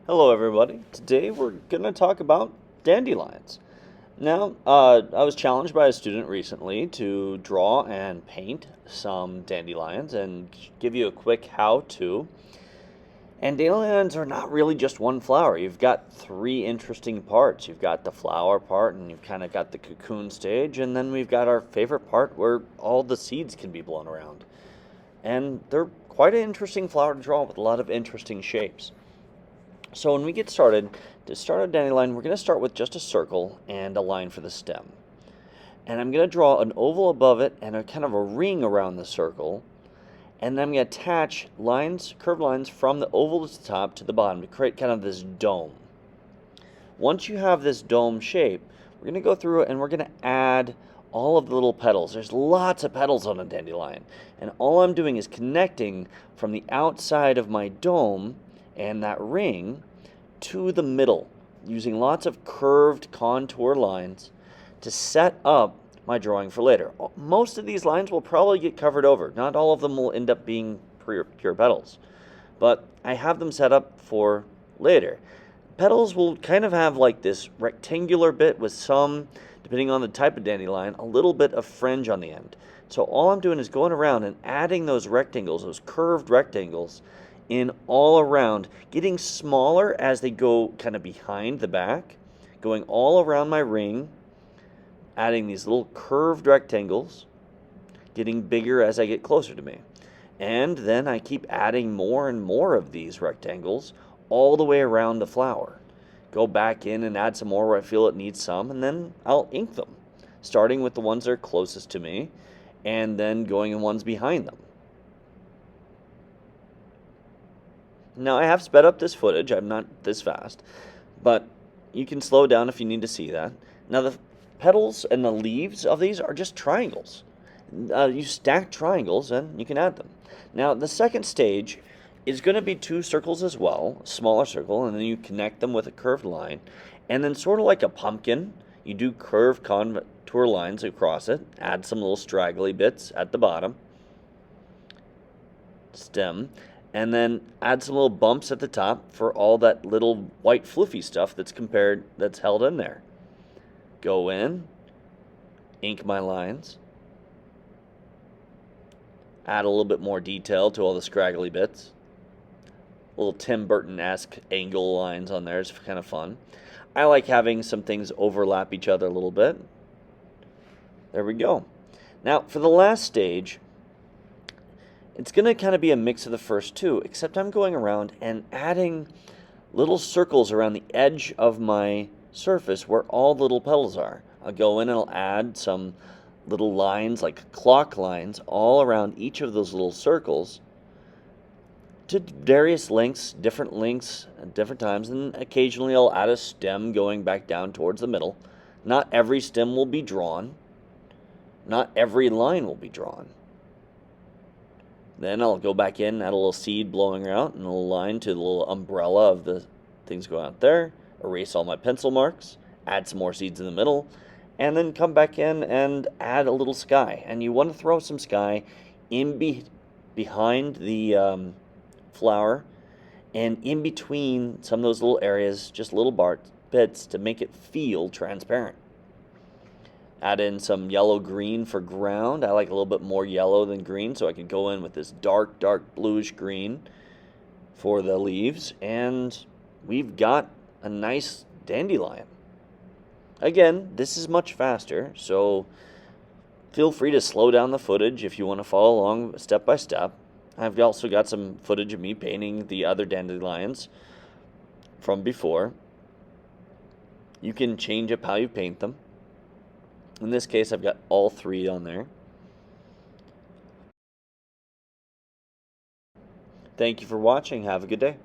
Hello everybody. Today we're going to talk about dandelions. Now, I was challenged by a student recently to draw and paint some dandelions and give you a quick how-to. And dandelions are not really just one flower. You've got three interesting parts. You've got the flower part, and you've kind of got the cocoon stage, and then we've got our favorite part where all the seeds can be blown around. And they're quite an interesting flower to draw with a lot of interesting shapes. So when we get started, to start a dandelion, we're going to start with just a circle and a line for the stem. And I'm going to draw an oval above it and a kind of a ring around the circle. And then I'm going to attach lines, curved lines from the oval to the top to the bottom to create kind of this dome. Once you have this dome shape, we're going to go through it and we're going to add all of the little petals. There's lots of petals on a dandelion. And all I'm doing is connecting from the outside of my dome and that ring to the middle, using lots of curved contour lines to set up my drawing for later. Most of these lines will probably get covered over. Not all of them will end up being pure petals, but I have them set up for later. Petals will kind of have like this rectangular bit with some, depending on the type of dandelion, a little bit of fringe on the end. So all I'm doing is going around and adding those rectangles, those curved rectangles, in all around, getting smaller as they go kind of behind the back, going all around my ring, adding these little curved rectangles, getting bigger as I get closer to me. And then I keep adding more and more of these rectangles all the way around the flower. Go back in and add some more where I feel it needs some, and then I'll ink them, starting with the ones that are closest to me, and then going in ones behind them. Now, I have sped up this footage. I'm not this fast, but you can slow down if you need to see that. Now, the petals and the leaves of these are just triangles. You stack triangles and you can add them. Now, the second stage is going to be two circles as well, a smaller circle, and then you connect them with a curved line. And then sort of like a pumpkin, you do curved contour lines across it, add some little straggly bits at the bottom, stem, and then add some little bumps at the top for all that little white fluffy stuff that's held in there. Go in, ink my lines, add a little bit more detail to all the scraggly bits. Little Tim Burton-esque angle lines on there is kind of fun. I like having some things overlap each other a little bit. There we go. Now, for the last stage, it's going to kind of be a mix of the first two, except I'm going around and adding little circles around the edge of my surface where all the little petals are. I'll go in and I'll add some little lines, like clock lines, all around each of those little circles to various lengths at different times, and occasionally I'll add a stem going back down towards the middle. Not every stem will be drawn. Not every line will be drawn. Then I'll go back in, add a little seed blowing out, and a little line to the little umbrella of the things going out there. Erase all my pencil marks, add some more seeds in the middle, and then come back in and add a little sky. And you want to throw some sky behind the flower and in between some of those little areas, just little bits to make it feel transparent. Add in some yellow-green for ground. I like a little bit more yellow than green, so I could go in with this dark bluish green for the leaves, and we've got a nice dandelion. Again, this is much faster, so feel free to slow down the footage if you want to follow along step by step. I've also got some footage of me painting the other dandelions from before. You can change up how you paint them. In this case, I've got all three on there. Thank you for watching. Have a good day.